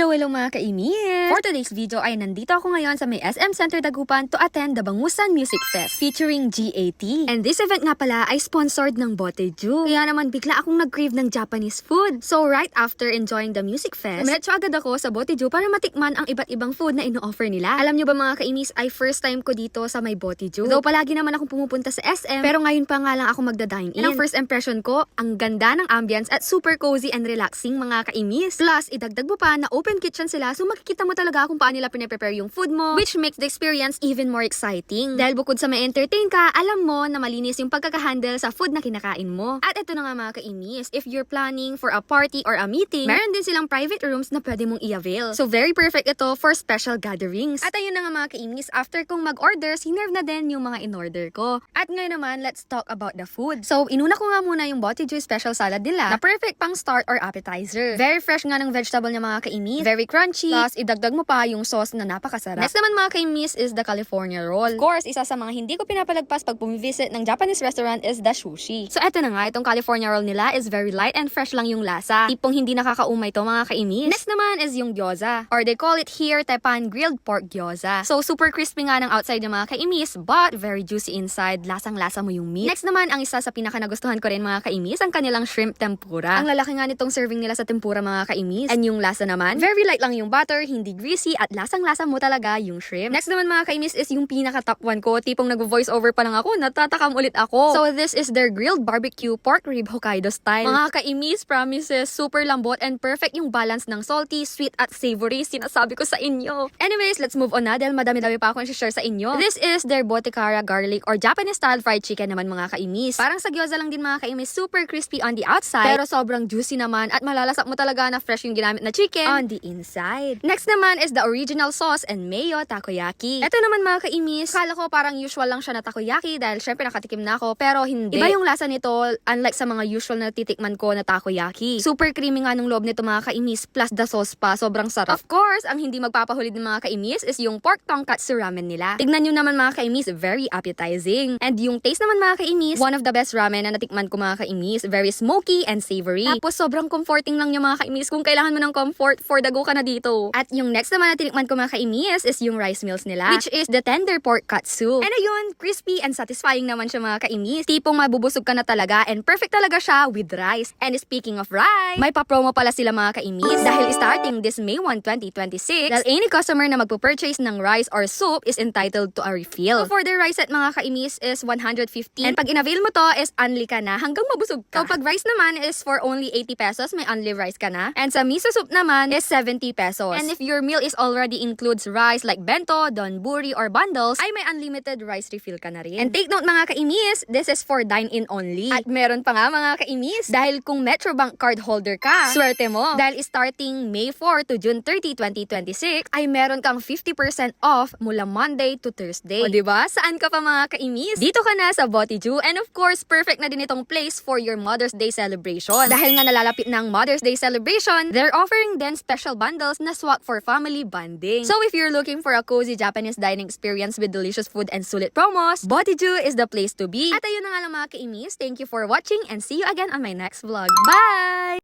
Hello mga kaimir! For today's video ay nandito ako ngayon sa may SM Center Dagupan to attend the Bangusan Music Fest featuring GAT. And this event nga pala ay sponsored ng Boteju. Kaya naman bigla akong nag-crave ng Japanese food. So right after enjoying the music fest, umiretso agad ako sa Boteju para matikman ang iba't ibang food na ino-offer nila. Alam nyo ba mga kaimis, ay first time ko dito sa may Boteju. Though palagi naman akong pumupunta sa SM, pero ngayon pa nga lang ako magda-dine in. And ang first impression ko, ang ganda ng ambience at super cozy and relaxing mga kaimis. Plus, idagdag mo pa na open kitchen sila, so makikita mo talaga kung paano nila pinaprepare yung food mo, which makes the experience even more exciting. Dahil bukod sa ma-entertain ka, alam mo na malinis yung pagkakahandle sa food na kinakain mo. At ito na nga mga kainis, if you're planning for a party or a meeting, meron din silang private rooms na pwede mong i-avail. So very perfect ito for special gatherings. At ayun na nga mga kainis, after kong mag-order, sinerve na din yung mga in-order ko. At ngayon naman, let's talk about the food. So inuna ko nga muna yung Boteju special salad nila na perfect pang start or appetizer. Very fresh nga ng vegetable niya mga kainis. Very crunchy. Plus, idagdag mo pa yung sauce na napakasarap. Next naman mga kaimis is the California roll. Of course, isa sa mga hindi ko pinapalagpas pag pumivisit ng Japanese restaurant is the sushi. So eto na nga, itong California roll nila is very light and fresh lang yung lasa. Tipong hindi nakakaumay to mga kaimis. Next naman is yung gyoza. Or they call it here, Taipan grilled pork gyoza. So super crispy nga ng outside ng mga kaimis, but very juicy inside. Lasang-lasa mo yung meat. Next naman, ang isa sa pinaka nagustuhan ko rin mga kaimis, ang kanilang shrimp tempura. Ang lalaki nga nitong serving nila sa tempura mga kaimis. And yung lasa naman, very light lang yung butter, hindi greasy, at lasang-lasa mo talaga yung shrimp. Next naman mga kaimis is yung pinaka-top one ko. Tipong nag-voice over pa lang ako, natatakam ulit ako. So this is their grilled barbecue pork rib Hokkaido style. Mga kaimis, promises, super lambot and perfect yung balance ng salty, sweet, at savory. Sinasabi ko sa inyo. Anyways, let's move on na dahil madami-dami pa akong share sa inyo. This is their Botekara garlic or Japanese style fried chicken naman mga kaimis. Parang sa gyoza lang din mga kaimis, super crispy on the outside, pero sobrang juicy naman at malalasap mo talaga na fresh yung ginamit na chicken on the inside. Next naman is the original sauce and mayo takoyaki. Ito naman mga kaimis, kala ko parang usual lang siya na takoyaki dahil syempre nakatikim na ako, pero hindi. Iba yung lasa nito unlike sa mga usual na titikman ko na takoyaki. Super creamy nga nung loob nito mga kaimis plus the sauce pa, sobrang sarap. Of course, ang hindi magpapahuli ng mga kaimis is yung pork tonkatsu ramen nila. Tignan nyo naman mga kaimis, very appetizing. And yung taste naman mga kaimis, one of the best ramen na natikman ko mga kaimis, very smoky and savory. Tapos sobrang comforting lang yung mga kaimis. Kung kailangan mo ng comfort, for dago ka na dito. At yung next naman na tinikman ko mga kaimis is yung rice meals nila, which is the tender pork katsu. And ayun, crispy and satisfying naman siya mga kaimis. Tipong mabubusog ka na talaga and perfect talaga siya with rice. And speaking of rice, may pa-promo pala sila mga kaimis dahil starting this May 1, 2026, dahil any customer na magpo-purchase ng rice or soup is entitled to a refill. So for their rice set mga kaimis is 150 and pag in-avail mo to is unli ka na hanggang mabusog ka. So pag rice naman is for only 80 pesos, may unli rice ka na. And sa miso soup naman is 70 pesos. And if your meal is already includes rice like bento, donburi, or bundles, ay may unlimited rice refill ka na rin. And take note mga kaimis, this is for dine-in only. At meron pa nga mga kaimis, dahil kung Metrobank card holder ka, swerte mo. Dahil starting May 4 to June 30, 2026, ay meron kang 50% off mula Monday to Thursday. O diba? Saan ka pa mga kaimis? Dito ka na sa Boteju. And of course, perfect na din itong place for your Mother's Day celebration. Dahil nga nalalapit ng Mother's Day celebration, they're offering then special bundles na swak for family bonding. So if you're looking for a cozy Japanese dining experience with delicious food and sulit promos, Boteju is the place to be. At ayun na nga lang mga kaimis, thank you for watching and see you again on my next vlog. Bye!